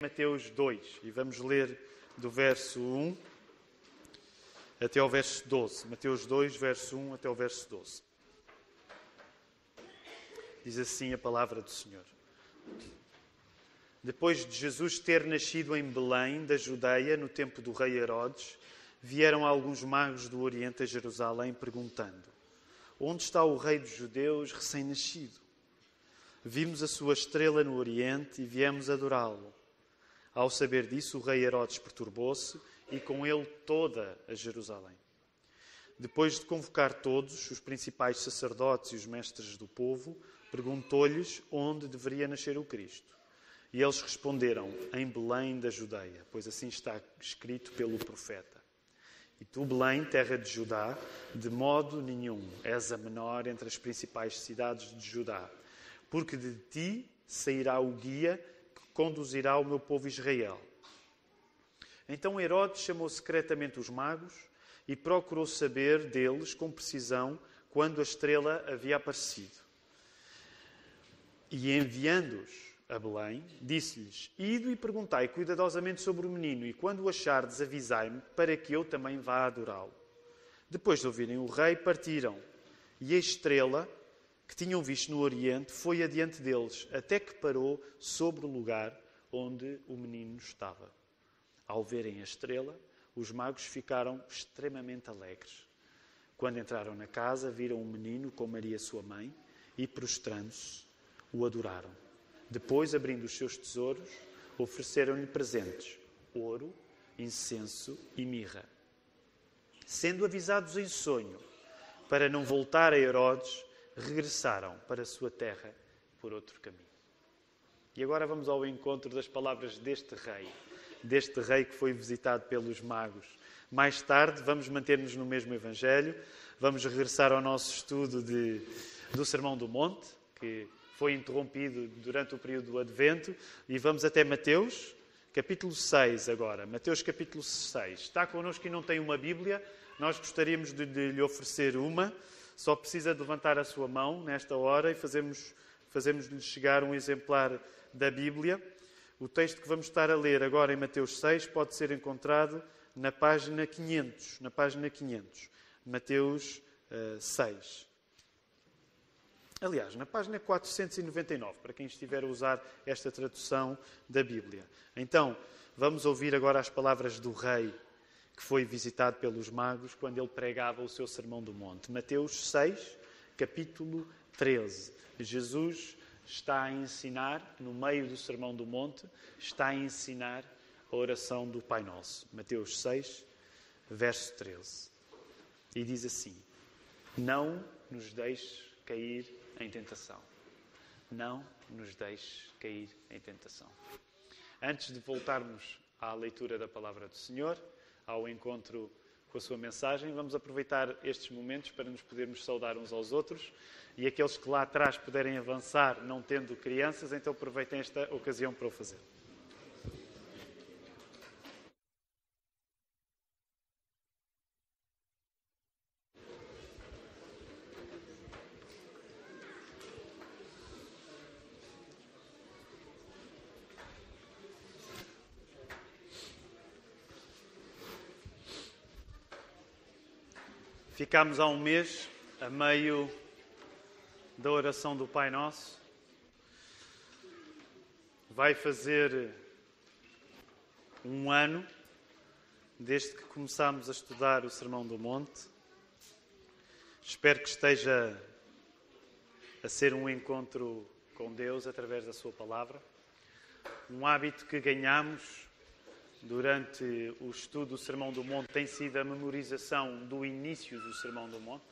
Mateus 2, e vamos ler do verso 1 até ao verso 12. Mateus 2, verso 1 até ao verso 12. Diz assim a palavra do Senhor. Depois de Jesus ter nascido em Belém, da Judeia, no tempo do rei Herodes, vieram alguns magos do Oriente a Jerusalém perguntando: onde está o rei dos judeus recém-nascido? Vimos a sua estrela no Oriente e viemos adorá-lo. Ao saber disso, o rei Herodes perturbou-se e com ele toda a Jerusalém. Depois de convocar todos, os principais sacerdotes e os mestres do povo, perguntou-lhes onde deveria nascer o Cristo. E eles responderam: em Belém da Judeia, pois assim está escrito pelo profeta. E tu, Belém, terra de Judá, de modo nenhum és a menor entre as principais cidades de Judá, porque de ti sairá o guia que conduzirá o meu povo Israel. Então Herodes chamou secretamente os magos e procurou saber deles com precisão quando a estrela havia aparecido. E enviando-os a Belém, disse-lhes: ido e perguntai cuidadosamente sobre o menino, e quando o achardes, avisai-me, para que eu também vá adorá-lo. Depois de ouvirem o rei, partiram, e a estrela que tinham visto no Oriente foi adiante deles, até que parou sobre o lugar onde o menino estava. Ao verem a estrela, os magos ficaram extremamente alegres. Quando entraram na casa, viram o menino com Maria, sua mãe, e prostrando-se, o adoraram. Depois, abrindo os seus tesouros, ofereceram-lhe presentes: ouro, incenso e mirra. Sendo avisados em sonho para não voltar a Herodes, regressaram para a sua terra por outro caminho. E agora vamos ao encontro das palavras deste rei que foi visitado pelos magos. Mais tarde vamos manter-nos no mesmo Evangelho, vamos regressar ao nosso estudo do Sermão do Monte, que foi interrompido durante o período do Advento, e vamos até Mateus, capítulo 6 agora. Mateus, capítulo 6. Está connosco e não tem uma Bíblia, nós gostaríamos de lhe oferecer uma. Só precisa de levantar a sua mão nesta hora e fazemos-lhe chegar um exemplar da Bíblia. O texto que vamos estar a ler agora em Mateus 6 pode ser encontrado na página 500. Mateus 6. Aliás, na página 499, para quem estiver a usar esta tradução da Bíblia. Então, vamos ouvir agora as palavras do rei que foi visitado pelos magos quando ele pregava o seu Sermão do Monte. Mateus 6, capítulo 13. Jesus está a ensinar, no meio do Sermão do Monte, está a ensinar a oração do Pai Nosso. Mateus 6, verso 13. E diz assim: não nos deixes cair em tentação. Não nos deixes cair em tentação. Antes de voltarmos à leitura da Palavra do Senhor, ao encontro com a sua mensagem, vamos aproveitar estes momentos para nos podermos saudar uns aos outros, e aqueles que lá atrás puderem avançar não tendo crianças, então aproveitem esta ocasião para o fazer. Ficámos há um mês a meio da oração do Pai Nosso. Vai fazer um ano desde que começámos a estudar o Sermão do Monte. Espero que esteja a ser um encontro com Deus através da sua palavra. Um hábito que ganhamos durante o estudo do Sermão do Monte tem sido a memorização do início do Sermão do Monte,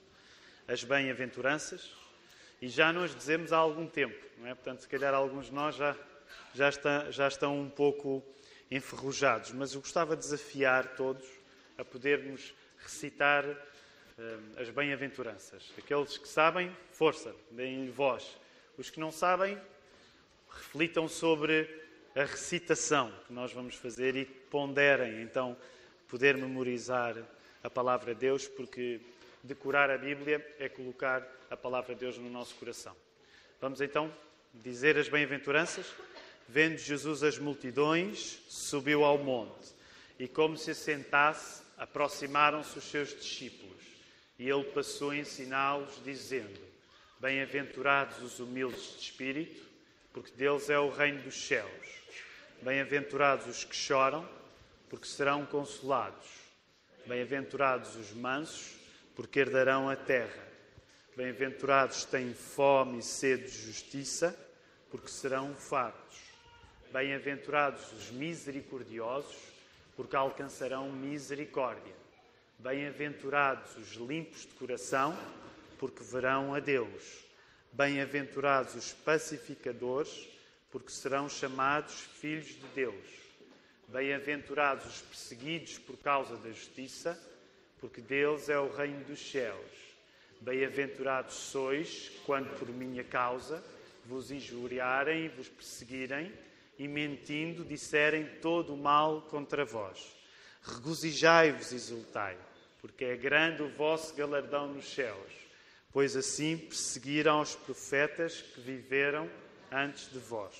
as bem-aventuranças, e já nos dizemos há algum tempo, não é? Portanto, se calhar alguns de nós já estão um pouco enferrujados, mas eu gostava de desafiar todos a podermos recitar as bem-aventuranças. Aqueles que sabem, força, deem-lhe voz. Os que não sabem, reflitam sobre a recitação que nós vamos fazer e ponderem, então, poder memorizar a Palavra de Deus, porque decorar a Bíblia é colocar a Palavra de Deus no nosso coração. Vamos, então, dizer as bem-aventuranças vendo Jesus as multidões, subiu ao monte. E como se assentasse, aproximaram-se os seus discípulos. E ele passou a ensiná-los, dizendo: Bem-aventurados os humildes de espírito, porque deles é o reino dos céus. Bem-aventurados os que choram, porque serão consolados. Bem-aventurados os mansos, porque herdarão a terra. Bem-aventurados que têm fome e sede de justiça, porque serão fartos. Bem-aventurados os misericordiosos, porque alcançarão misericórdia. Bem-aventurados os limpos de coração, porque verão a Deus. Bem-aventurados os pacificadores, porque serão chamados filhos de Deus. Bem-aventurados os perseguidos por causa da justiça, porque deles é o reino dos céus. Bem-aventurados sois, quando por minha causa vos injuriarem e vos perseguirem, e mentindo disserem todo o mal contra vós. Regozijai-vos e exultai, porque é grande o vosso galardão nos céus, pois assim perseguiram os profetas que viveram antes de vós.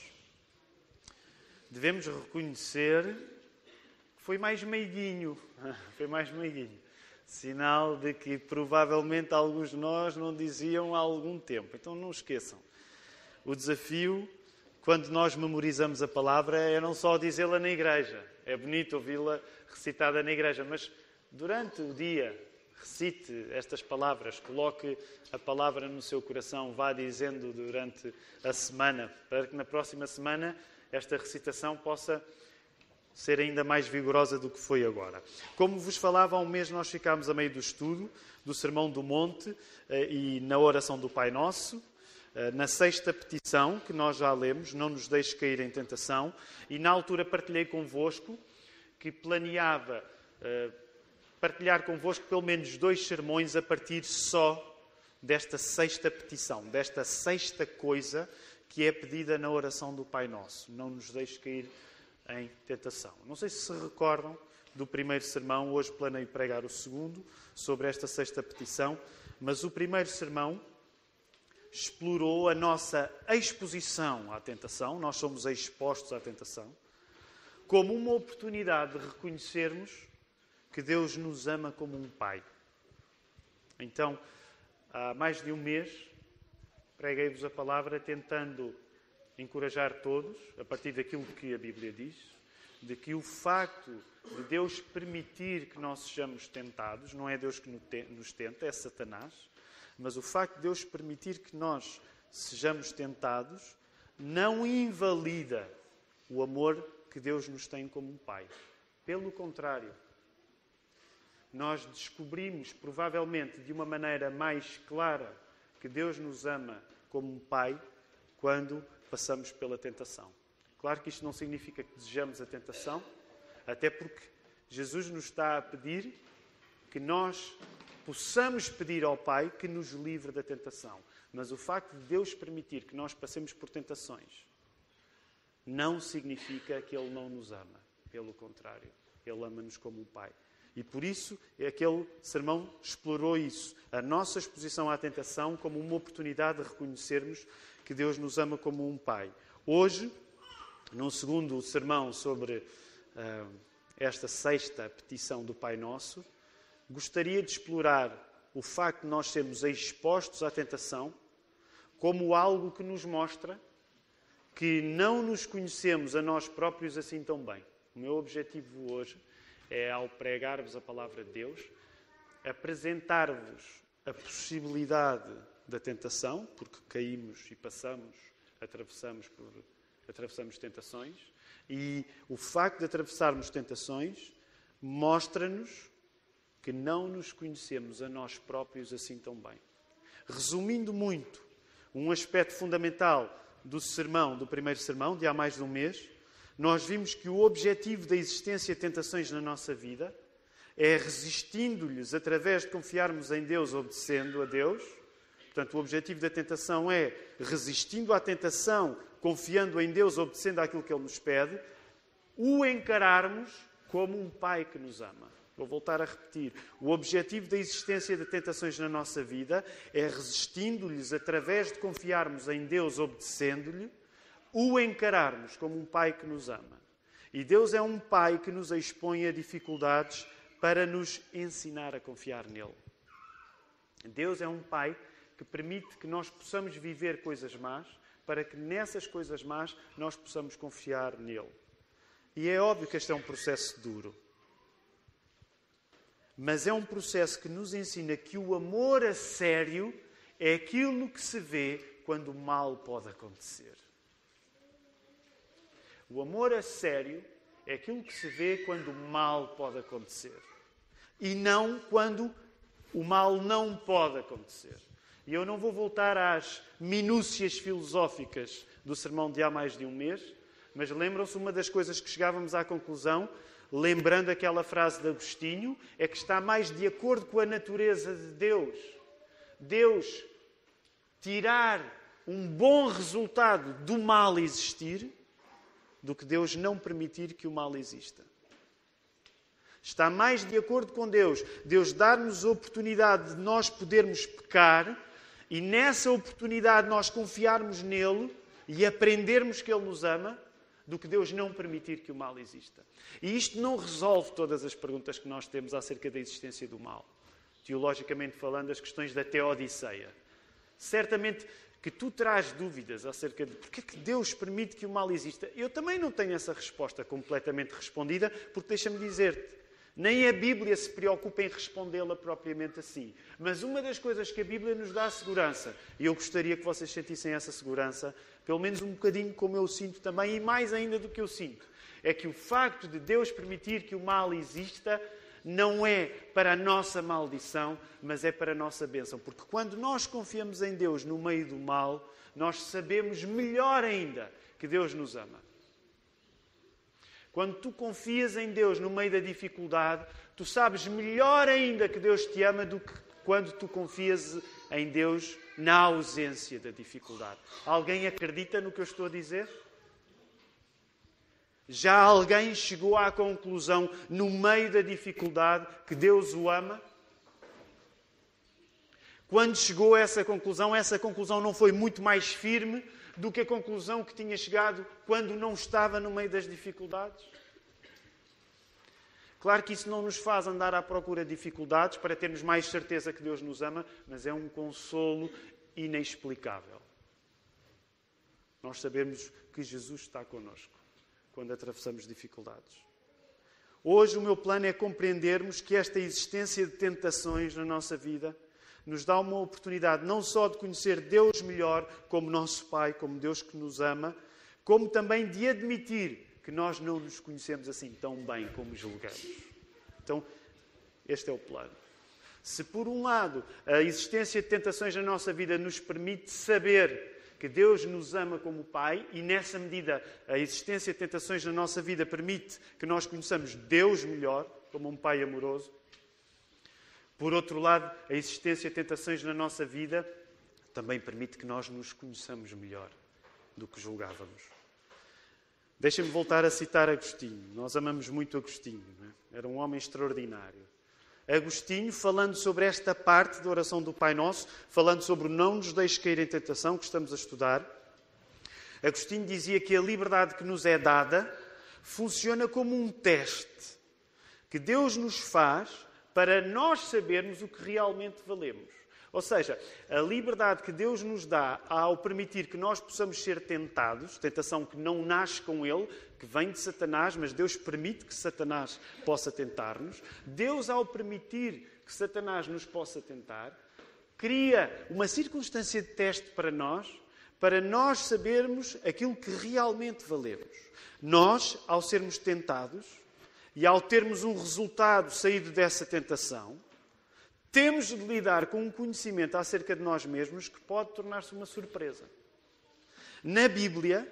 Devemos reconhecer que foi mais meiguinho. Sinal de que provavelmente alguns de nós não diziam há algum tempo. Então não esqueçam. O desafio, quando nós memorizamos a palavra, é não só dizê-la na igreja. É bonito ouvi-la recitada na igreja, mas durante o dia, recite estas palavras, coloque a palavra no seu coração, vá dizendo durante a semana, para que na próxima semana esta recitação possa ser ainda mais vigorosa do que foi agora. Como vos falava, há um mês nós ficámos a meio do estudo do Sermão do Monte e na oração do Pai Nosso, na sexta petição que nós já lemos, não nos deixe cair em tentação, e na altura partilhei convosco que planeava partilhar convosco pelo menos 2 sermões a partir só desta sexta petição, desta sexta coisa que é pedida na oração do Pai Nosso. Não nos deixe cair em tentação. Não sei se se recordam do primeiro sermão, hoje planeio pregar o segundo, sobre esta sexta petição, mas o primeiro sermão explorou a nossa exposição à tentação, nós somos expostos à tentação, como uma oportunidade de reconhecermos que Deus nos ama como um Pai. Então, há mais de um mês, preguei-vos a palavra tentando encorajar todos, a partir daquilo que a Bíblia diz, de que o facto de Deus permitir que nós sejamos tentados, não é Deus que nos tenta, é Satanás, mas o facto de Deus permitir que nós sejamos tentados não invalida o amor que Deus nos tem como um Pai. Pelo contrário, nós descobrimos, provavelmente de uma maneira mais clara, que Deus nos ama como um Pai quando passamos pela tentação. Claro que isto não significa que desejamos a tentação, até porque Jesus nos está a pedir que nós possamos pedir ao Pai que nos livre da tentação. Mas o facto de Deus permitir que nós passemos por tentações não significa que Ele não nos ama. Pelo contrário, Ele ama-nos como um Pai. E por isso, aquele sermão explorou isso. A nossa exposição à tentação como uma oportunidade de reconhecermos que Deus nos ama como um Pai. Hoje, num segundo sermão sobre esta sexta petição do Pai Nosso, gostaria de explorar o facto de nós sermos expostos à tentação como algo que nos mostra que não nos conhecemos a nós próprios assim tão bem. O meu objetivo hoje é, ao pregar-vos a palavra de Deus, apresentar-vos a possibilidade da tentação, porque caímos e atravessamos tentações, e o facto de atravessarmos tentações mostra-nos que não nos conhecemos a nós próprios assim tão bem. Resumindo muito, um aspecto fundamental do primeiro sermão, de há mais de um mês, nós vimos que o objetivo da existência de tentações na nossa vida é resistindo-lhes através de confiarmos em Deus, obedecendo a Deus. Portanto, o objetivo da tentação é resistindo à tentação, confiando em Deus, obedecendo àquilo que Ele nos pede, o encararmos como um Pai que nos ama. Vou voltar a repetir. O objetivo da existência de tentações na nossa vida é resistindo-lhes através de confiarmos em Deus, obedecendo-lhe, o encararmos como um Pai que nos ama. E Deus é um Pai que nos expõe a dificuldades para nos ensinar a confiar nele. Deus é um Pai que permite que nós possamos viver coisas más, para que nessas coisas más nós possamos confiar nele. E é óbvio que este é um processo duro. Mas é um processo que nos ensina que o amor a sério é aquilo que se vê quando o mal pode acontecer. O amor a sério é aquilo que se vê quando o mal pode acontecer. E não quando o mal não pode acontecer. E eu não vou voltar às minúcias filosóficas do sermão de há mais de um mês, mas lembram-se, uma das coisas que chegávamos à conclusão, lembrando aquela frase de Agostinho, é que está mais de acordo com a natureza de Deus. Deus tirar um bom resultado do mal existir, do que Deus não permitir que o mal exista. Está mais de acordo com Deus. Deus dar-nos a oportunidade de nós podermos pecar e nessa oportunidade nós confiarmos nele e aprendermos que ele nos ama, do que Deus não permitir que o mal exista. E isto não resolve todas as perguntas que nós temos acerca da existência do mal. Teologicamente falando, as questões da teodiceia. Certamente que tu terás dúvidas acerca de porque é que Deus permite que o mal exista. Eu também não tenho essa resposta completamente respondida, porque deixa-me dizer-te, nem a Bíblia se preocupa em respondê-la propriamente assim. Mas uma das coisas que a Bíblia nos dá segurança, e eu gostaria que vocês sentissem essa segurança, pelo menos um bocadinho como eu sinto também, e mais ainda do que eu sinto, é que o facto de Deus permitir que o mal exista não é para a nossa maldição, mas é para a nossa bênção. Porque quando nós confiamos em Deus no meio do mal, nós sabemos melhor ainda que Deus nos ama. Quando tu confias em Deus no meio da dificuldade, tu sabes melhor ainda que Deus te ama do que quando tu confias em Deus na ausência da dificuldade. Alguém acredita no que eu estou a dizer? Já alguém chegou à conclusão, no meio da dificuldade, que Deus o ama? Quando chegou a essa conclusão não foi muito mais firme do que a conclusão que tinha chegado quando não estava no meio das dificuldades? Claro que isso não nos faz andar à procura de dificuldades para termos mais certeza que Deus nos ama, mas é um consolo inexplicável. Nós sabemos que Jesus está connosco quando atravessamos dificuldades. Hoje o meu plano é compreendermos que esta existência de tentações na nossa vida nos dá uma oportunidade não só de conhecer Deus melhor como nosso Pai, como Deus que nos ama, como também de admitir que nós não nos conhecemos assim tão bem como julgamos. Então, este é o plano. Se por um lado a existência de tentações na nossa vida nos permite saber que Deus nos ama como Pai e nessa medida a existência de tentações na nossa vida permite que nós conheçamos Deus melhor como um Pai amoroso, por outro lado, a existência de tentações na nossa vida também permite que nós nos conheçamos melhor do que julgávamos. Deixem-me voltar a citar Agostinho. Nós amamos muito Agostinho, não é? Era um homem extraordinário. Agostinho, falando sobre esta parte da oração do Pai Nosso, falando sobre o não nos deixe cair em tentação, que estamos a estudar, Agostinho dizia que a liberdade que nos é dada funciona como um teste que Deus nos faz para nós sabermos o que realmente valemos. Ou seja, a liberdade que Deus nos dá ao permitir que nós possamos ser tentados, tentação que não nasce com Ele, que vem de Satanás, mas Deus permite que Satanás possa tentar-nos. Deus, ao permitir que Satanás nos possa tentar, cria uma circunstância de teste para nós sabermos aquilo que realmente valemos. Nós, ao sermos tentados, e ao termos um resultado saído dessa tentação, temos de lidar com um conhecimento acerca de nós mesmos que pode tornar-se uma surpresa. Na Bíblia,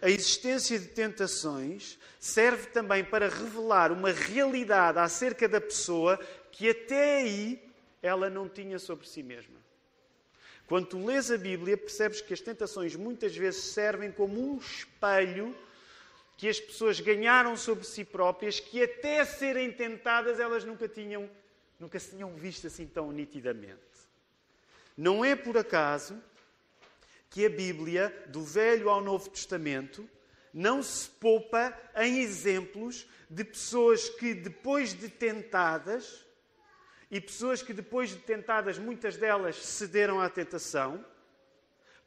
a existência de tentações serve também para revelar uma realidade acerca da pessoa que até aí ela não tinha sobre si mesma. Quando tu lês a Bíblia, percebes que as tentações muitas vezes servem como um espelho que as pessoas ganharam sobre si próprias, que até serem tentadas elas nunca se tinham visto assim tão nitidamente. Não é por acaso que a Bíblia, do Velho ao Novo Testamento, não se poupa em exemplos de pessoas que depois de tentadas, e pessoas que depois de tentadas, muitas delas cederam à tentação,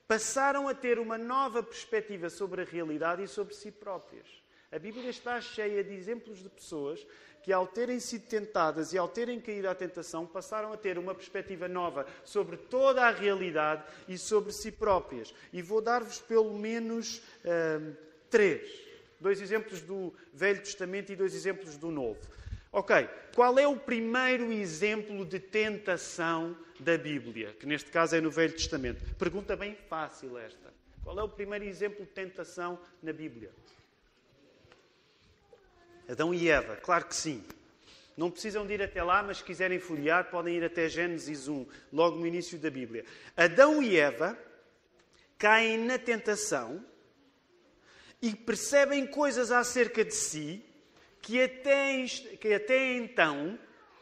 passaram a ter uma nova perspectiva sobre a realidade e sobre si próprias. A Bíblia está cheia de exemplos de pessoas que, ao terem sido tentadas e ao terem caído à tentação, passaram a ter uma perspectiva nova sobre toda a realidade e sobre si próprias. E vou dar-vos pelo menos 3. 2 exemplos do Velho Testamento e 2 exemplos do Novo. Ok, qual é o primeiro exemplo de tentação da Bíblia? Que neste caso é no Velho Testamento. Pergunta bem fácil esta. Qual é o primeiro exemplo de tentação na Bíblia? Adão e Eva, claro que sim. Não precisam de ir até lá, mas se quiserem folhear, podem ir até Gênesis 1, logo no início da Bíblia. Adão e Eva caem na tentação e percebem coisas acerca de si que até então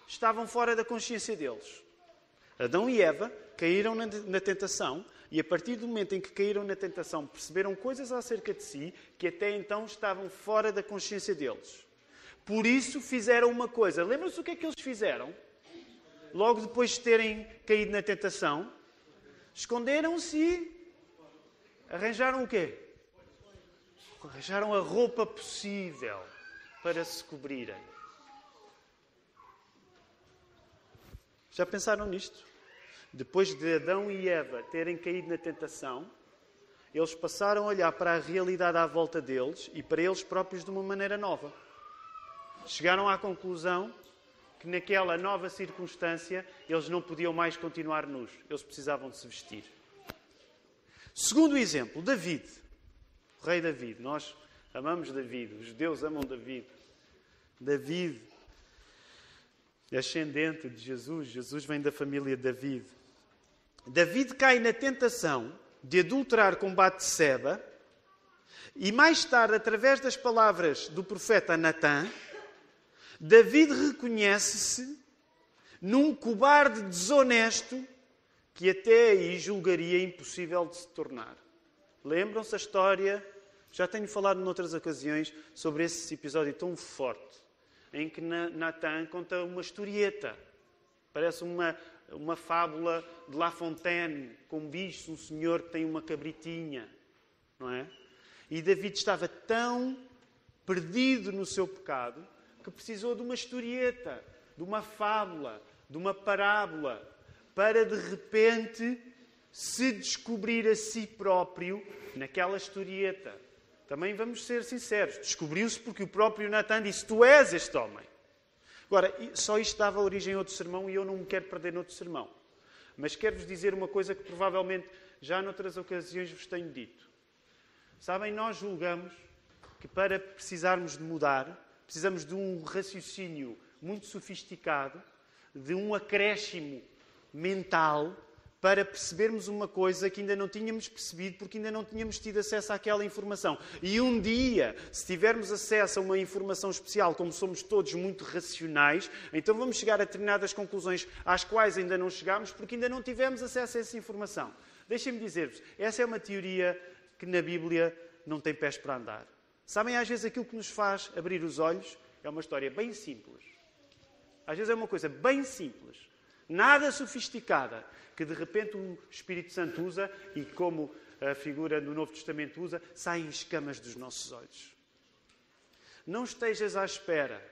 estavam fora da consciência deles. Adão e Eva caíram na tentação e, a partir do momento em que caíram na tentação, perceberam coisas acerca de si que até então estavam fora da consciência deles. Por isso fizeram uma coisa. Lembram-se o que é que eles fizeram? Logo depois de terem caído na tentação, esconderam-se e arranjaram o quê? Arranjaram a roupa possível para se cobrirem. Já pensaram nisto? Depois de Adão e Eva terem caído na tentação, eles passaram a olhar para a realidade à volta deles e para eles próprios de uma maneira nova. Chegaram à conclusão que naquela nova circunstância eles não podiam mais continuar nus. Eles precisavam de se vestir. Segundo exemplo, David. O rei David. Nós amamos David. Os judeus amam David. David, ascendente de Jesus. Jesus vem da família de David. David cai na tentação de adulterar com Batseba e mais tarde, através das palavras do profeta Natã, David reconhece-se num cobarde desonesto que até aí julgaria impossível de se tornar. Lembram-se a história? Já tenho falado noutras ocasiões sobre esse episódio tão forte, em que Natã conta uma historieta. Parece uma fábula de La Fontaine, com um bicho, um senhor que tem uma cabritinha, não é? E David estava tão perdido no seu pecado que precisou de uma historieta, de uma fábula, de uma parábola, para de repente se descobrir a si próprio naquela historieta. Também vamos ser sinceros, descobriu-se porque o próprio Natã disse: tu és este homem. Agora, só isto dava origem a outro sermão e eu não me quero perder noutro sermão. Mas quero-vos dizer uma coisa que provavelmente já noutras ocasiões vos tenho dito. Sabem, nós julgamos que para precisarmos de mudar, precisamos de um raciocínio muito sofisticado, de um acréscimo mental, para percebermos uma coisa que ainda não tínhamos percebido, porque ainda não tínhamos tido acesso àquela informação. E um dia, se tivermos acesso a uma informação especial, como somos todos muito racionais, então vamos chegar a determinadas conclusões às quais ainda não chegámos, porque ainda não tivemos acesso a essa informação. Deixem-me dizer-vos, essa é uma teoria que na Bíblia não tem pés para andar. Sabem, às vezes aquilo que nos faz abrir os olhos é uma história bem simples. Às vezes é uma coisa bem simples, nada sofisticada, que de repente o Espírito Santo usa e, como a figura do Novo Testamento usa, saem escamas dos nossos olhos. Não estejas à espera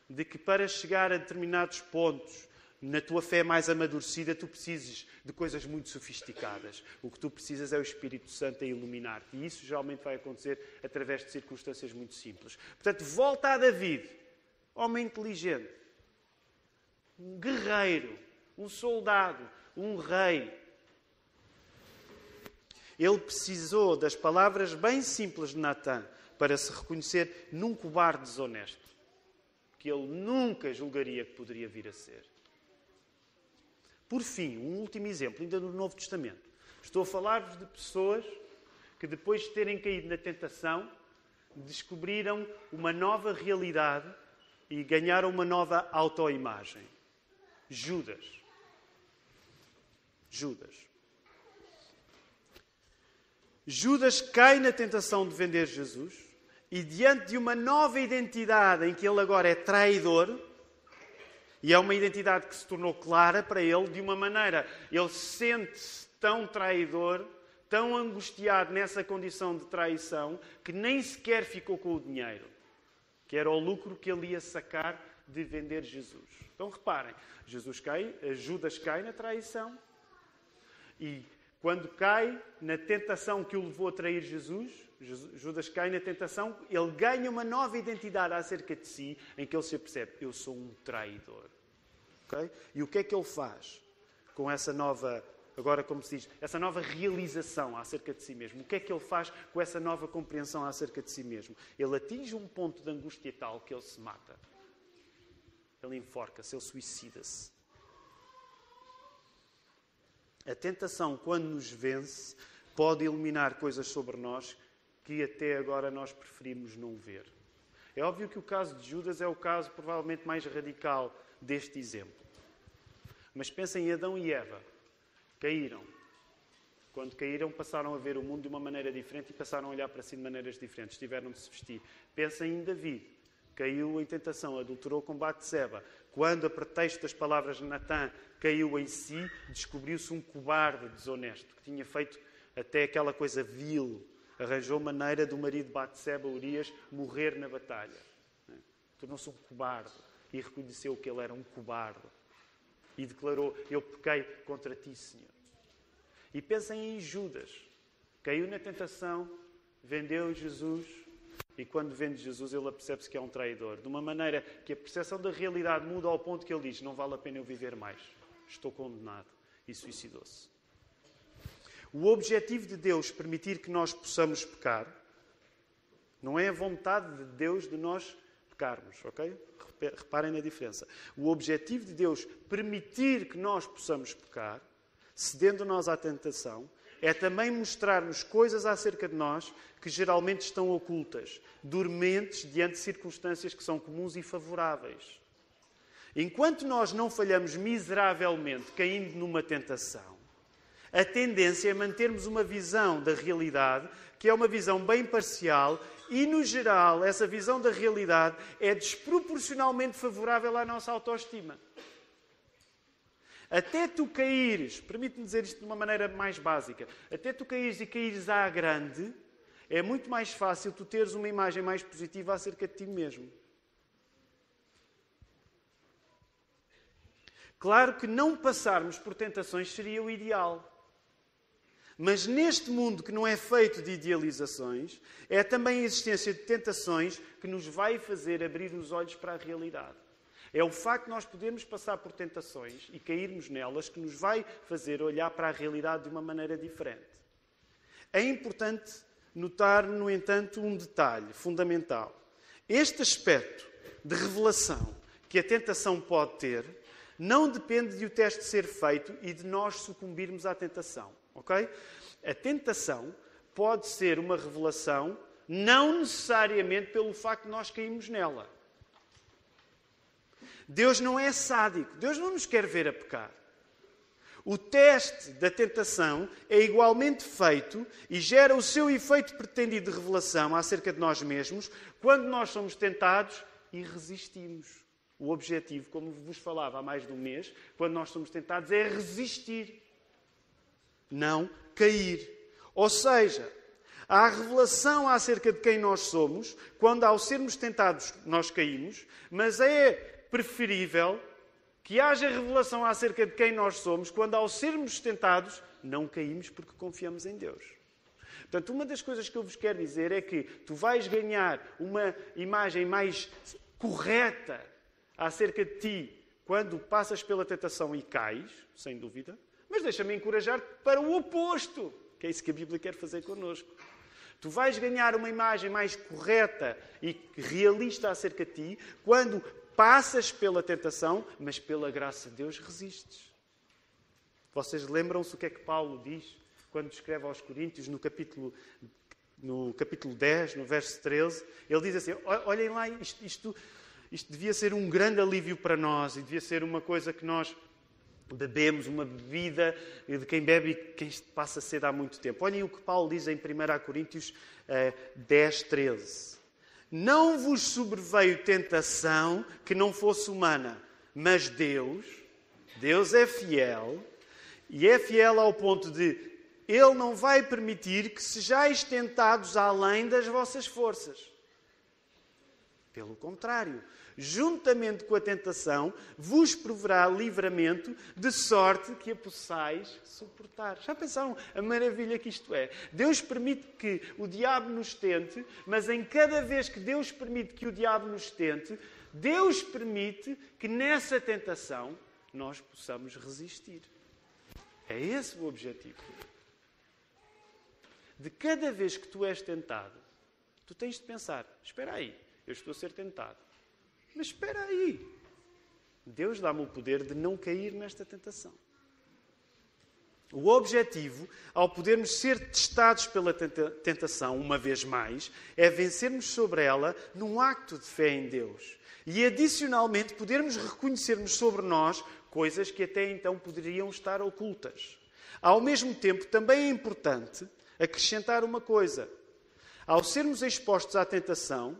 de que para chegar a determinados pontos na tua fé mais amadurecida tu precises de coisas muito sofisticadas. O que tu precisas é o Espírito Santo a iluminar-te. E isso geralmente vai acontecer através de circunstâncias muito simples. Portanto, volta a David, homem inteligente, um guerreiro, um soldado, um rei. Ele precisou das palavras bem simples de Natã para se reconhecer num cobarde desonesto, que ele nunca julgaria que poderia vir a ser. Por fim, um último exemplo, ainda no Novo Testamento. Estou a falar-vos de pessoas que, depois de terem caído na tentação, descobriram uma nova realidade e ganharam uma nova autoimagem. Judas. Judas cai na tentação de vender Jesus e diante de uma nova identidade em que ele agora é traidor, e é uma identidade que se tornou clara para ele, de uma maneira, ele sente-se tão traidor, tão angustiado nessa condição de traição, que nem sequer ficou com o dinheiro, que era o lucro que ele ia sacar de vender Jesus. Então reparem, Judas cai na traição e quando cai na tentação que o levou a trair Jesus, Judas cai na tentação, ele ganha uma nova identidade acerca de si, em que ele se apercebe, eu sou um traidor. Okay? E o que é que ele faz com essa nova, agora como se diz, essa nova realização acerca de si mesmo? O que é que ele faz com essa nova compreensão acerca de si mesmo? Ele atinge um ponto de angústia tal que ele se mata. Ele enforca-se, ele suicida-se. A tentação, quando nos vence, pode eliminar coisas sobre nós que até agora nós preferimos não ver. É óbvio que o caso de Judas é o caso provavelmente mais radical deste exemplo. Mas pensem em Adão e Eva. Caíram. Quando caíram, passaram a ver o mundo de uma maneira diferente e passaram a olhar para si de maneiras diferentes. Tiveram de se vestir. Pensem em David. Caiu em tentação, adulterou com Batseba. Quando, a pretexto das palavras de Natã, caiu em si, descobriu-se um cobarde desonesto, que tinha feito até aquela coisa vil. Arranjou maneira do marido de Batseba, Urias, morrer na batalha. Tornou-se um cobarde e reconheceu que ele era um cobarde. E declarou, eu pequei contra ti, Senhor. E pensem em Judas. Caiu na tentação, vendeu Jesus. E quando vende Jesus, ele apercebe-se que é um traidor. De uma maneira que a percepção da realidade muda ao ponto que ele diz, não vale a pena eu viver mais. Estou condenado. E suicidou-se. O objetivo de Deus permitir que nós possamos pecar não é a vontade de Deus de nós pecarmos, ok? Reparem na diferença. O objetivo de Deus permitir que nós possamos pecar, cedendo nós à tentação, é também mostrar-nos coisas acerca de nós que geralmente estão ocultas, dormentes diante de circunstâncias que são comuns e favoráveis. Enquanto nós não falhamos miseravelmente caindo numa tentação, a tendência é mantermos uma visão da realidade que é uma visão bem parcial e, no geral, essa visão da realidade é desproporcionalmente favorável à nossa autoestima. Até tu caíres, permite-me dizer isto de uma maneira mais básica, até tu caíres e caíres à grande, é muito mais fácil tu teres uma imagem mais positiva acerca de ti mesmo. Claro que não passarmos por tentações seria o ideal. Mas neste mundo que não é feito de idealizações, é também a existência de tentações que nos vai fazer abrir os olhos para a realidade. É o facto de nós podermos passar por tentações e cairmos nelas que nos vai fazer olhar para a realidade de uma maneira diferente. É importante notar, no entanto, um detalhe fundamental. Este aspecto de revelação que a tentação pode ter não depende de o teste ser feito e de nós sucumbirmos à tentação. Okay? A tentação pode ser uma revelação não necessariamente pelo facto de nós cairmos nela. Deus não é sádico. Deus não nos quer ver a pecar. O teste da tentação é igualmente feito e gera o seu efeito pretendido de revelação acerca de nós mesmos quando nós somos tentados e resistimos. O objetivo, como vos falava há mais de um mês, quando nós somos tentados, é resistir. Não cair. Ou seja, há a revelação acerca de quem nós somos, quando ao sermos tentados nós caímos, mas é preferível que haja revelação acerca de quem nós somos, quando ao sermos tentados não caímos porque confiamos em Deus. Portanto, uma das coisas que eu vos quero dizer é que tu vais ganhar uma imagem mais correta acerca de ti quando passas pela tentação e cais, sem dúvida. Mas deixa-me encorajar-te para o oposto, que é isso que a Bíblia quer fazer connosco. Tu vais ganhar uma imagem mais correta e realista acerca de ti quando passas pela tentação, mas pela graça de Deus resistes. Vocês lembram-se o que é que Paulo diz quando escreve aos Coríntios no capítulo 10, no verso 13? Ele diz assim, olhem lá, isto devia ser um grande alívio para nós e devia ser uma coisa que nós Bebemos uma bebida de quem bebe e quem passa sede há muito tempo. Olhem o que Paulo diz em 1 Coríntios 10, 13. Não vos sobreveio tentação que não fosse humana, mas Deus é fiel, e é fiel ao ponto de Ele não vai permitir que sejais tentados além das vossas forças. Pelo contrário, juntamente com a tentação, vos proverá livramento, de sorte que a possais suportar. Já pensaram a maravilha que isto é? Deus permite que o diabo nos tente, mas em cada vez que Deus permite que o diabo nos tente, Deus permite que nessa tentação nós possamos resistir. É esse o objetivo. De cada vez que tu és tentado, tu tens de pensar, espera aí, eu estou a ser tentado. Mas espera aí. Deus dá-me o poder de não cair nesta tentação. O objetivo, ao podermos ser testados pela tentação, uma vez mais, é vencermos sobre ela num acto de fé em Deus. E, adicionalmente, podermos reconhecermos sobre nós coisas que até então poderiam estar ocultas. Ao mesmo tempo, também é importante acrescentar uma coisa. Ao sermos expostos à tentação,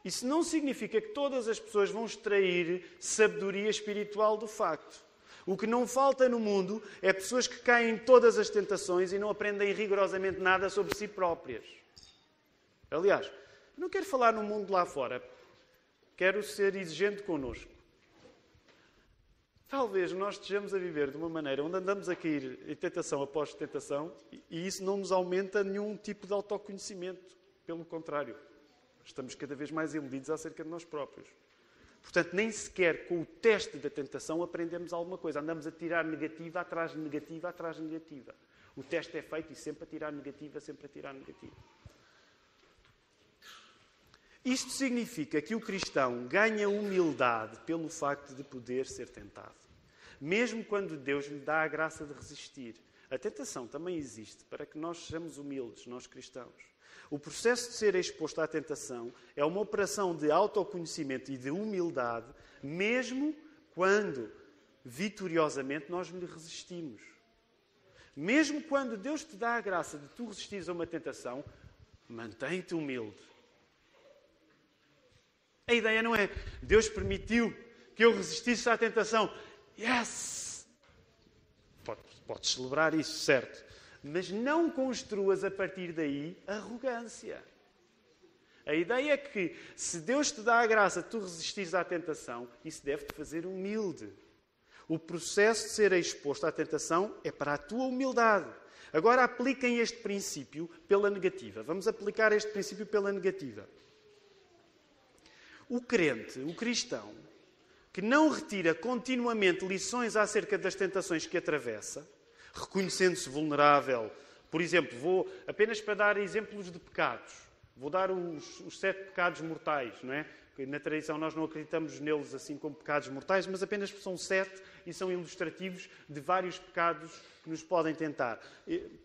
isso não significa que todas as pessoas vão extrair sabedoria espiritual do facto. O que não falta no mundo é pessoas que caem em todas as tentações e não aprendem rigorosamente nada sobre si próprias. Aliás, não quero falar no mundo lá fora. Quero ser exigente connosco. Talvez nós estejamos a viver de uma maneira onde andamos a cair em tentação após tentação e isso não nos aumenta nenhum tipo de autoconhecimento. Pelo contrário. Estamos cada vez mais iludidos acerca de nós próprios. Portanto, nem sequer com o teste da tentação aprendemos alguma coisa. Andamos a tirar negativa atrás de negativa atrás de negativa. O teste é feito e sempre a tirar negativa, sempre a tirar negativa. Isto significa que o cristão ganha humildade pelo facto de poder ser tentado. Mesmo quando Deus lhe dá a graça de resistir. A tentação também existe para que nós sejamos humildes, nós cristãos. O processo de ser exposto à tentação é uma operação de autoconhecimento e de humildade, mesmo quando, vitoriosamente, nós lhe resistimos. Mesmo quando Deus te dá a graça de tu resistires a uma tentação, mantém-te humilde. A ideia não é, Deus permitiu que eu resistisse à tentação. Yes! Podes celebrar isso, certo? Mas não construas a partir daí arrogância. A ideia é que, se Deus te dá a graça de tu resistires à tentação, isso deve-te fazer humilde. O processo de ser exposto à tentação é para a tua humildade. Agora apliquem este princípio pela negativa. Vamos aplicar este princípio pela negativa. O crente, o cristão, que não retira continuamente lições acerca das tentações que atravessa, reconhecendo-se vulnerável. Por exemplo, vou apenas para dar exemplos de pecados. Vou dar os 7 pecados mortais, não é? Na tradição nós não acreditamos neles assim como pecados mortais, mas apenas são 7 e são ilustrativos de vários pecados que nos podem tentar.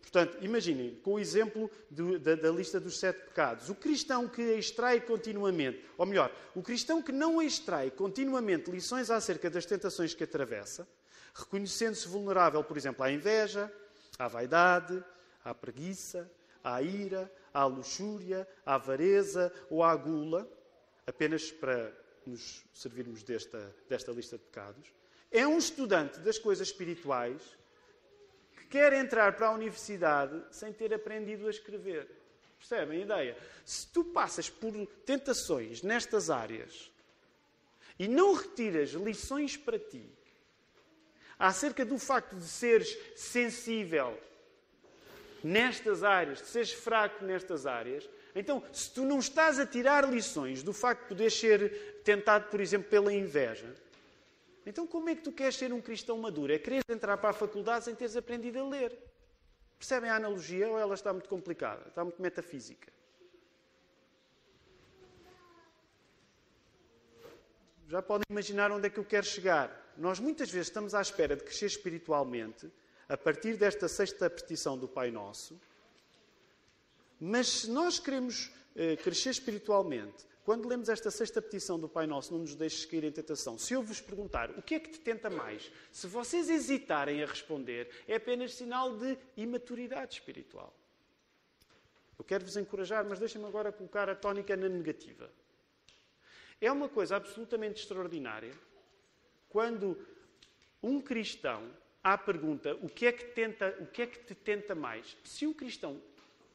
Portanto, imaginem, com o exemplo da lista dos 7 pecados. O cristão que extrai continuamente, ou melhor, o cristão que não extrai continuamente lições acerca das tentações que atravessa, reconhecendo-se vulnerável, por exemplo, à inveja, à vaidade, à preguiça, à ira, à luxúria, à avareza ou à gula, apenas para nos servirmos desta lista de pecados, é um estudante das coisas espirituais que quer entrar para a universidade sem ter aprendido a escrever. Percebem a ideia? Se tu passas por tentações nestas áreas e não retiras lições para ti, acerca do facto de seres sensível nestas áreas, de seres fraco nestas áreas, então, se tu não estás a tirar lições do facto de poderes ser tentado, por exemplo, pela inveja, então como é que tu queres ser um cristão maduro? É querer entrar para a faculdade sem teres aprendido a ler. Percebem a analogia ou ela está muito complicada? Está muito metafísica? Já podem imaginar onde é que eu quero chegar. Nós muitas vezes estamos à espera de crescer espiritualmente a partir desta 6ª petição do Pai Nosso, mas se nós queremos crescer espiritualmente quando lemos esta sexta petição do Pai Nosso, não nos deixes cair em tentação. Se eu vos perguntar, o que é que te tenta mais? Se vocês hesitarem a responder, é apenas sinal de imaturidade espiritual. Eu quero vos encorajar, mas deixem-me agora colocar a tónica na negativa. É uma coisa absolutamente extraordinária quando um cristão, à pergunta, o que é que te tenta mais? Se um cristão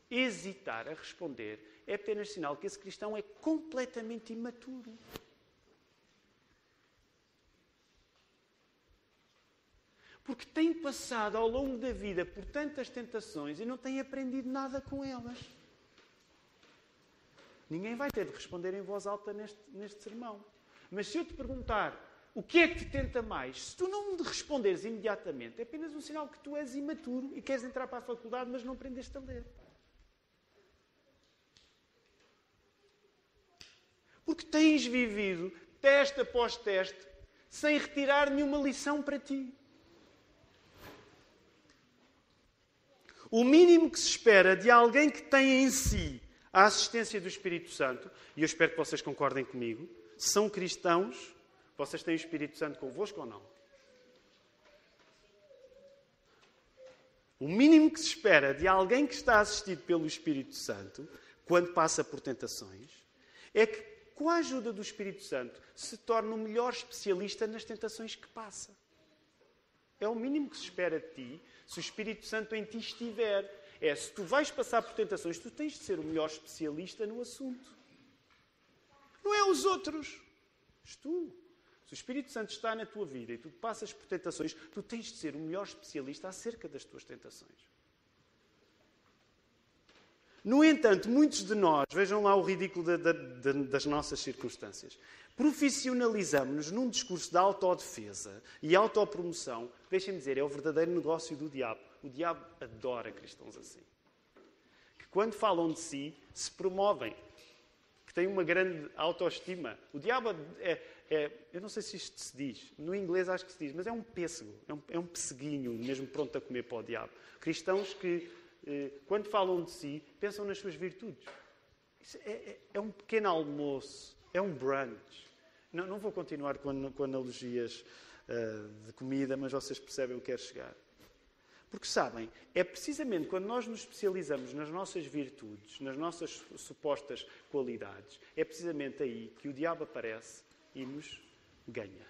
hesitar a responder, é apenas sinal que esse cristão é completamente imaturo. Porque tem passado ao longo da vida por tantas tentações e não tem aprendido nada com elas. Ninguém vai ter de responder em voz alta neste sermão. Mas se eu te perguntar o que é que te tenta mais, se tu não me responderes imediatamente, é apenas um sinal que tu és imaturo e queres entrar para a faculdade, mas não aprendeste a ler. Porque tens vivido teste após teste sem retirar nenhuma lição para ti. O mínimo que se espera de alguém que tem em si a assistência do Espírito Santo, e eu espero que vocês concordem comigo, se são cristãos, vocês têm o Espírito Santo convosco ou não? O mínimo que se espera de alguém que está assistido pelo Espírito Santo, quando passa por tentações, é que, com a ajuda do Espírito Santo, se torne o melhor especialista nas tentações que passa. É o mínimo que se espera de ti, se o Espírito Santo em ti estiver. Se tu vais passar por tentações, tu tens de ser o melhor especialista no assunto. Não é os outros. És tu. Se o Espírito Santo está na tua vida e tu passas por tentações, tu tens de ser o melhor especialista acerca das tuas tentações. No entanto, muitos de nós, vejam lá o ridículo das nossas circunstâncias, profissionalizamos-nos num discurso de autodefesa e autopromoção. Deixem-me dizer, é o verdadeiro negócio do diabo. O diabo adora cristãos assim. Que quando falam de si, se promovem. Que têm uma grande autoestima. O diabo eu não sei se isto se diz. No inglês acho que se diz, mas é um pêssego. É um pesseguinho, mesmo pronto a comer para o diabo. Cristãos que, quando falam de si, pensam nas suas virtudes. Isso é um pequeno almoço. É um brunch. Não vou continuar com analogias de comida, mas vocês percebem o que quero chegar. Porque, sabem, é precisamente quando nós nos especializamos nas nossas virtudes, nas nossas supostas qualidades, é precisamente aí que o diabo aparece e nos ganha.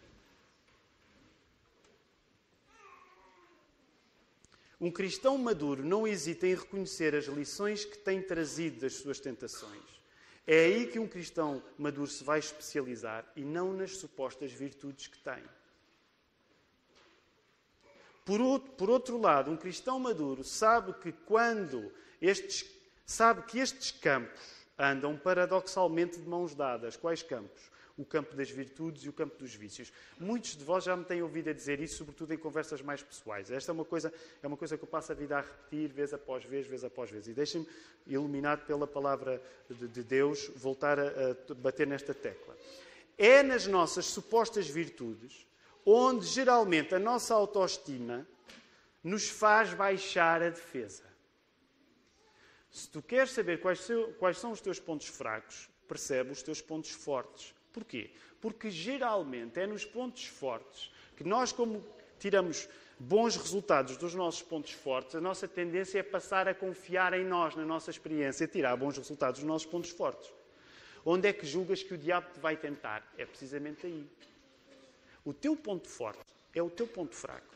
Um cristão maduro não hesita em reconhecer as lições que tem trazido das suas tentações. É aí que um cristão maduro se vai especializar e não nas supostas virtudes que tem. Por outro lado, um cristão maduro sabe que estes campos andam paradoxalmente de mãos dadas. Quais campos? O campo das virtudes e o campo dos vícios. Muitos de vós já me têm ouvido a dizer isso, sobretudo em conversas mais pessoais. Esta é uma coisa que eu passo a vida a repetir, vez após vez. E deixem-me, iluminado pela palavra de Deus, voltar a bater nesta tecla. É nas nossas supostas virtudes onde, geralmente, a nossa autoestima nos faz baixar a defesa. Se tu queres saber quais são os teus pontos fracos, percebe os teus pontos fortes. Porquê? Porque, geralmente, é nos pontos fortes que nós, como tiramos bons resultados dos nossos pontos fortes, a nossa tendência é passar a confiar em nós, na nossa experiência, e tirar bons resultados dos nossos pontos fortes. Onde é que julgas que o diabo te vai tentar? É precisamente aí. O teu ponto forte é o teu ponto fraco.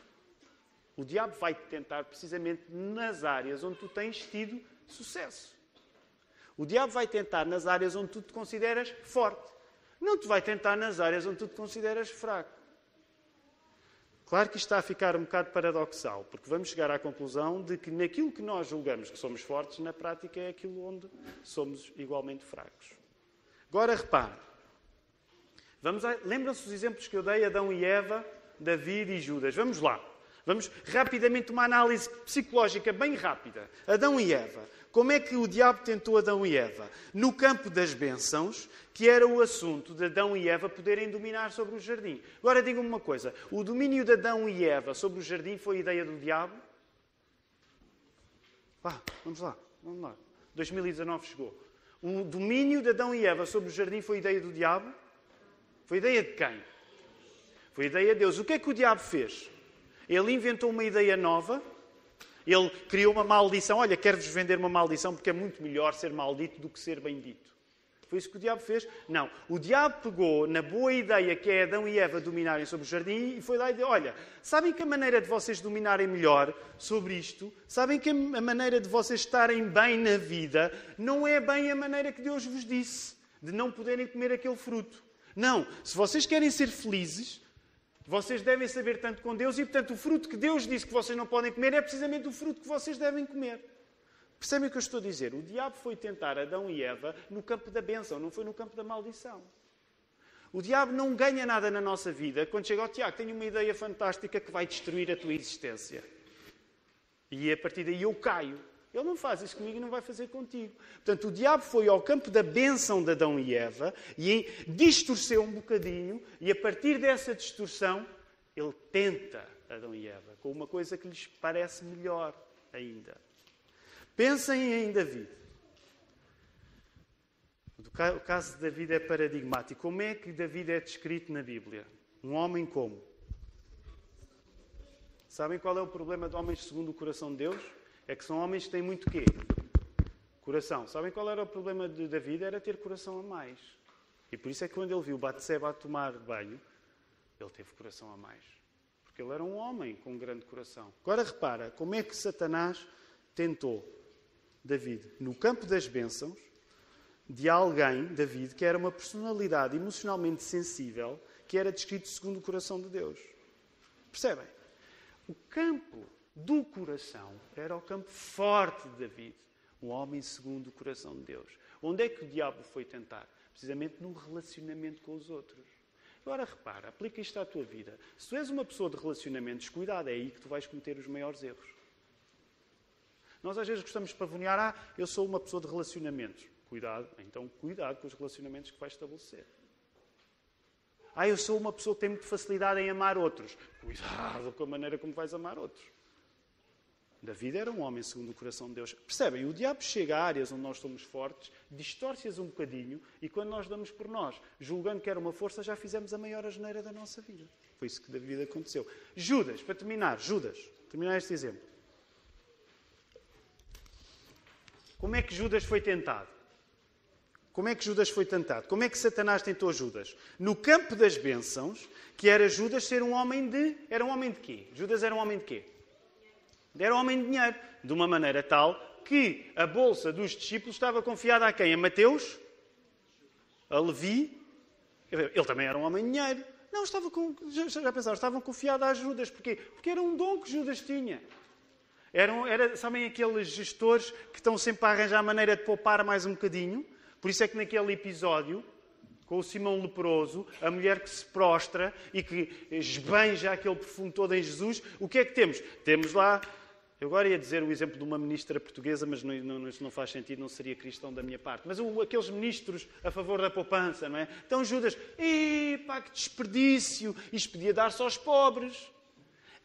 O diabo vai-te tentar precisamente nas áreas onde tu tens tido sucesso. O diabo vai tentar nas áreas onde tu te consideras forte. Não te vai tentar nas áreas onde tu te consideras fraco. Claro que isto está a ficar um bocado paradoxal, porque vamos chegar à conclusão de que naquilo que nós julgamos que somos fortes, na prática é aquilo onde somos igualmente fracos. Agora repare. Lembram-se dos exemplos que eu dei, Adão e Eva, David e Judas. Vamos lá. Vamos rapidamente, uma análise psicológica bem rápida. Adão e Eva. Como é que o diabo tentou Adão e Eva? No campo das bênçãos, que era o assunto de Adão e Eva poderem dominar sobre o jardim. Agora digam-me uma coisa. O domínio de Adão e Eva sobre o jardim foi ideia do diabo? Vamos lá. 2019 chegou. O domínio de Adão e Eva sobre o jardim foi ideia do diabo? Foi ideia de quem? Foi ideia de Deus. O que é que o diabo fez? Ele inventou uma ideia nova. Ele criou uma maldição. Olha, quero-vos vender uma maldição porque é muito melhor ser maldito do que ser bendito. Foi isso que o diabo fez? Não. O diabo pegou na boa ideia que é Adão e Eva dominarem sobre o jardim e foi lá e disse, olha, sabem que a maneira de vocês dominarem melhor sobre isto, sabem que a maneira de vocês estarem bem na vida não é bem a maneira que Deus vos disse, de não poderem comer aquele fruto. Não. Se vocês querem ser felizes, vocês devem saber tanto com Deus e, portanto, o fruto que Deus disse que vocês não podem comer é precisamente o fruto que vocês devem comer. Percebem o que eu estou a dizer? O diabo foi tentar Adão e Eva no campo da bênção, não foi no campo da maldição. O diabo não ganha nada na nossa vida quando chega ao Tiago, tenho uma ideia fantástica que vai destruir a tua existência. E a partir daí eu caio. Ele não faz isso comigo e não vai fazer contigo. Portanto, o diabo foi ao campo da bênção de Adão e Eva e distorceu um bocadinho e a partir dessa distorção ele tenta Adão e Eva com uma coisa que lhes parece melhor ainda. Pensem em David. O caso de David é paradigmático. Como é que David é descrito na Bíblia? Um homem como? Sabem qual é o problema de homens segundo o coração de Deus? É que são homens que têm muito quê? Coração. Sabem qual era o problema de David? Era ter coração a mais. E por isso é que quando ele viu Batseba a tomar banho, ele teve coração a mais. Porque ele era um homem com um grande coração. Agora repara, como é que Satanás tentou David? No campo das bênçãos, de alguém, David, que era uma personalidade emocionalmente sensível, que era descrito segundo o coração de Deus. Percebem? O campo do coração era o campo forte de David. Um homem segundo o coração de Deus. Onde é que o diabo foi tentar? Precisamente no relacionamento com os outros. Agora repara, aplica isto à tua vida. Se tu és uma pessoa de relacionamentos, cuidado, é aí que tu vais cometer os maiores erros. Nós às vezes gostamos de pavonear, eu sou uma pessoa de relacionamentos. Cuidado, então cuidado com os relacionamentos que vais estabelecer. Eu sou uma pessoa que tem muita facilidade em amar outros. Cuidado com a maneira como vais amar outros. David era um homem segundo o coração de Deus. Percebem? O diabo chega a áreas onde nós somos fortes, distorce-as um bocadinho e quando nós damos por nós, julgando que era uma força, já fizemos a maior asneira da nossa vida. Foi isso que David aconteceu. Judas, para terminar, terminar este exemplo. Como é que Judas foi tentado? Como é que Judas foi tentado? Como é que Satanás tentou Judas? No campo das bênçãos, que era Judas ser um homem de... Era um homem de quê? Judas era um homem de quê? Era um homem de dinheiro. De uma maneira tal que a bolsa dos discípulos estava confiada a quem? A Mateus? A Levi? Ele também era um homem de dinheiro. Não, estavam confiados a Judas. Porquê? Porque era um dom que Judas tinha. Sabem aqueles gestores que estão sempre a arranjar a maneira de poupar mais um bocadinho? Por isso é que naquele episódio, com o Simão leproso, a mulher que se prostra e que esbanja aquele perfume todo em Jesus, o que é que temos? Temos lá, eu agora ia dizer o exemplo de uma ministra portuguesa, mas isso não faz sentido, não seria cristão da minha parte. Mas aqueles ministros a favor da poupança, não é? Então Judas, que desperdício, isto podia dar-se aos pobres.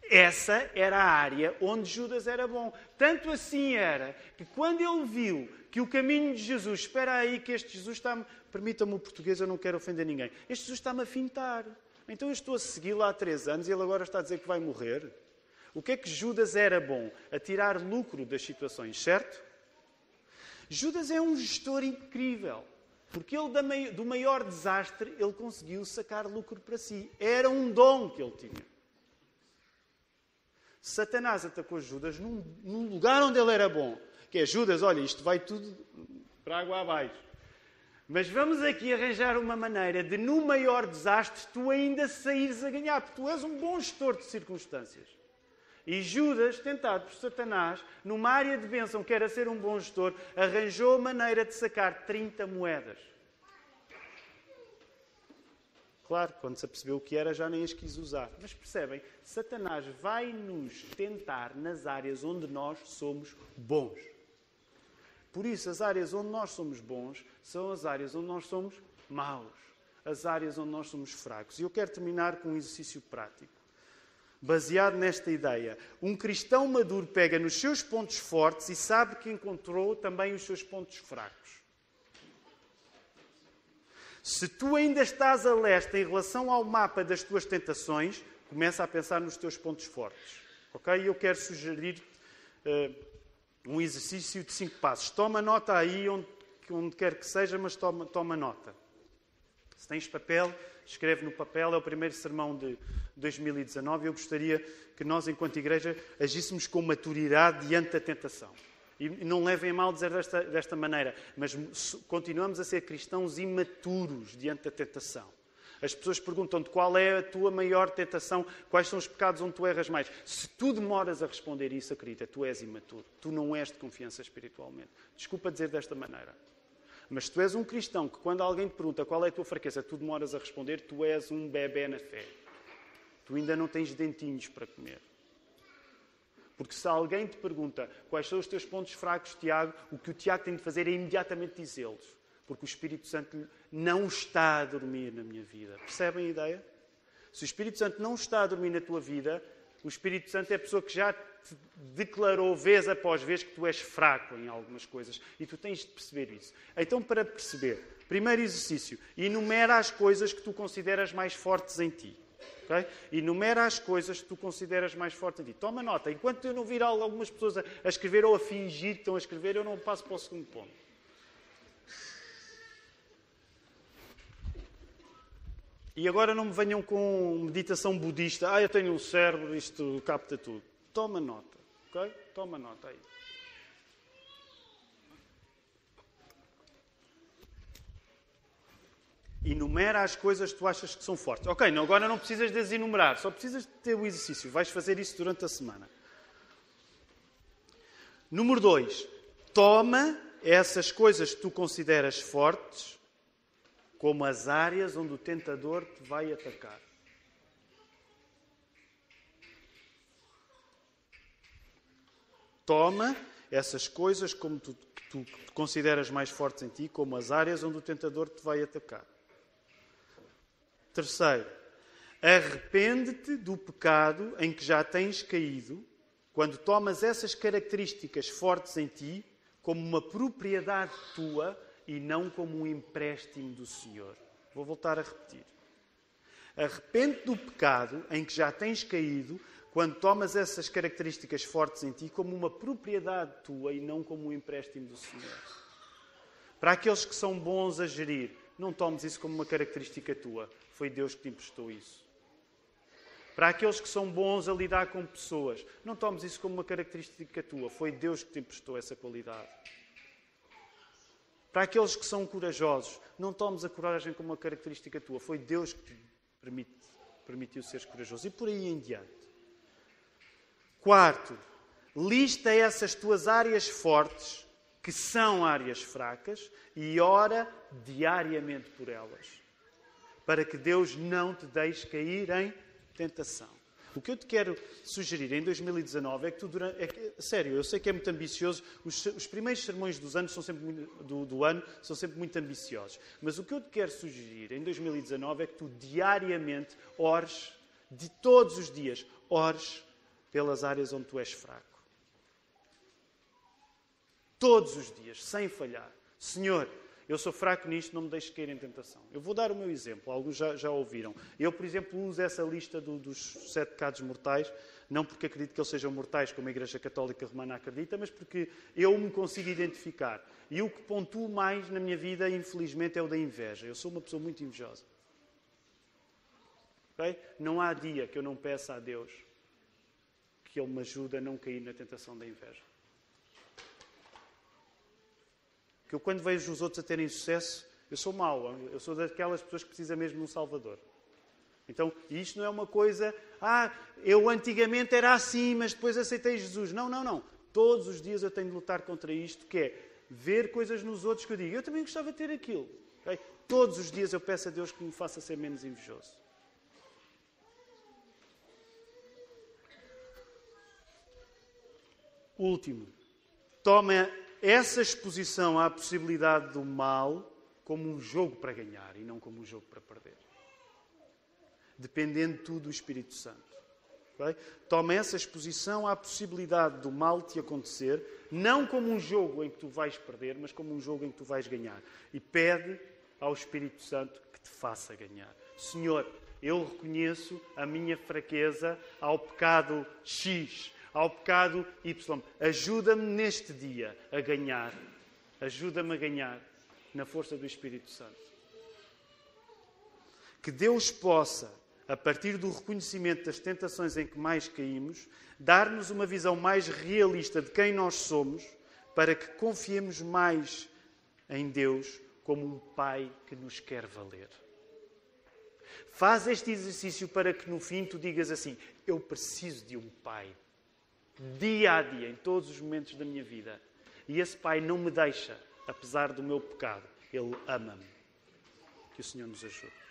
Essa era a área onde Judas era bom. Tanto assim era que quando ele viu que o caminho de Jesus... Espera aí que este Jesus está-me... Permita-me o português, eu não quero ofender ninguém. Este Jesus está-me a fintar. Então eu estou a segui-lo há 3 anos e ele agora está a dizer que vai morrer. O que é que Judas era bom? A tirar lucro das situações, certo? Judas é um gestor incrível. Porque ele, do maior desastre, ele conseguiu sacar lucro para si. Era um dom que ele tinha. Satanás atacou Judas num lugar onde ele era bom. Que é, Judas, olha, isto vai tudo para água abaixo. Mas vamos aqui arranjar uma maneira de, no maior desastre, tu ainda saíres a ganhar. Porque tu és um bom gestor de circunstâncias. E Judas, tentado por Satanás, numa área de bênção que era ser um bom gestor, arranjou a maneira de sacar 30 moedas. Claro, quando se apercebeu o que era, já nem as quis usar. Mas percebem, Satanás vai nos tentar nas áreas onde nós somos bons. Por isso, as áreas onde nós somos bons são as áreas onde nós somos maus. As áreas onde nós somos fracos. E eu quero terminar com um exercício prático. Baseado nesta ideia. Um cristão maduro pega nos seus pontos fortes e sabe que encontrou também os seus pontos fracos. Se tu ainda estás a leste em relação ao mapa das tuas tentações, começa a pensar nos teus pontos fortes. Ok? Eu quero sugerir um exercício de 5 passos. Toma nota aí onde quer que seja, mas toma nota. Se tens papel, escreve no papel. É o primeiro sermão de 2019. Eu gostaria que nós, enquanto igreja, agíssemos com maturidade diante da tentação. E não levem a mal dizer desta maneira, mas continuamos a ser cristãos imaturos diante da tentação. As pessoas perguntam-te qual é a tua maior tentação, quais são os pecados onde tu erras mais. Se tu demoras a responder isso, acredita, tu és imaturo. Tu não és de confiança espiritualmente. Desculpa dizer desta maneira. Mas se tu és um cristão que quando alguém te pergunta qual é a tua fraqueza, tu demoras a responder, tu és um bebé na fé. Tu ainda não tens dentinhos para comer. Porque se alguém te pergunta quais são os teus pontos fracos, Tiago, o que o Tiago tem de fazer é imediatamente dizê-los. Porque o Espírito Santo não está a dormir na minha vida. Percebem a ideia? Se o Espírito Santo não está a dormir na tua vida, o Espírito Santo é a pessoa que já te declarou vez após vez que tu és fraco em algumas coisas. E tu tens de perceber isso. Então, para perceber, primeiro exercício, enumera as coisas que tu consideras mais fortes em ti. Okay? Enumera as coisas que tu consideras mais fortes em ti. Toma nota. Enquanto eu não vir algumas pessoas a escrever ou a fingir que estão a escrever, eu não passo para o segundo ponto. E agora não me venham com meditação budista. Eu tenho um cérebro, isto capta tudo. Toma nota. Ok? Toma nota aí. Enumera as coisas que tu achas que são fortes. Ok, agora não precisas de as enumerar, só precisas de ter o exercício. Vais fazer isso durante a semana. Número 2. Toma essas coisas que tu consideras fortes como as áreas onde o tentador te vai atacar. Toma essas coisas como tu consideras mais fortes em ti como as áreas onde o tentador te vai atacar. Terceiro, arrepende-te do pecado em que já tens caído quando tomas essas características fortes em ti como uma propriedade tua e não como um empréstimo do Senhor. Vou voltar a repetir. Arrepende-te do pecado em que já tens caído quando tomas essas características fortes em ti como uma propriedade tua e não como um empréstimo do Senhor. Para aqueles que são bons a gerir, não tomes isso como uma característica tua. Foi Deus que te emprestou isso. Para aqueles que são bons a lidar com pessoas, não tomes isso como uma característica tua. Foi Deus que te emprestou essa qualidade. Para aqueles que são corajosos, não tomes a coragem como uma característica tua. Foi Deus que te permitiu seres corajoso. E por aí em diante. Quarto, lista essas tuas áreas fortes, que são áreas fracas, e ora diariamente por elas. Para que Deus não te deixe cair em tentação. O que eu te quero sugerir em 2019 é que tu, sério, eu sei que é muito ambicioso, os primeiros sermões do ano são sempre muito ambiciosos, mas o que eu te quero sugerir em 2019 é que tu diariamente ores, de todos os dias, ores pelas áreas onde tu és fraco. Todos os dias, sem falhar. Senhor, eu sou fraco nisto, não me deixes cair em tentação. Eu vou dar o meu exemplo, alguns já ouviram. Eu, por exemplo, uso essa lista dos 7 pecados mortais, não porque acredito que eles sejam mortais, como a Igreja Católica Romana acredita, mas porque eu me consigo identificar. E o que pontuo mais na minha vida, infelizmente, é o da inveja. Eu sou uma pessoa muito invejosa. Okay? Não há dia que eu não peça a Deus que Ele me ajude a não cair na tentação da inveja. Que eu, quando vejo os outros a terem sucesso, eu sou mau. Eu sou daquelas pessoas que precisam mesmo de um Salvador. Então, isto não é uma coisa... eu antigamente era assim, mas depois aceitei Jesus. Não. Todos os dias eu tenho de lutar contra isto, que é ver coisas nos outros que eu digo. Eu também gostava de ter aquilo. Okay? Todos os dias eu peço a Deus que me faça ser menos invejoso. Último. Toma essa exposição à possibilidade do mal como um jogo para ganhar e não como um jogo para perder. Dependendo tu do Espírito Santo. Okay? Toma essa exposição à possibilidade do mal te acontecer, não como um jogo em que tu vais perder, mas como um jogo em que tu vais ganhar. E pede ao Espírito Santo que te faça ganhar. Senhor, eu reconheço a minha fraqueza ao pecado X, ao pecado Y. Ajuda-me neste dia a ganhar. Ajuda-me a ganhar na força do Espírito Santo. Que Deus possa, a partir do reconhecimento das tentações em que mais caímos, dar-nos uma visão mais realista de quem nós somos, para que confiemos mais em Deus como um Pai que nos quer valer. Faz este exercício para que no fim tu digas assim: eu preciso de um Pai, dia a dia, em todos os momentos da minha vida. E esse Pai não me deixa, apesar do meu pecado. Ele ama-me. Que o Senhor nos ajude.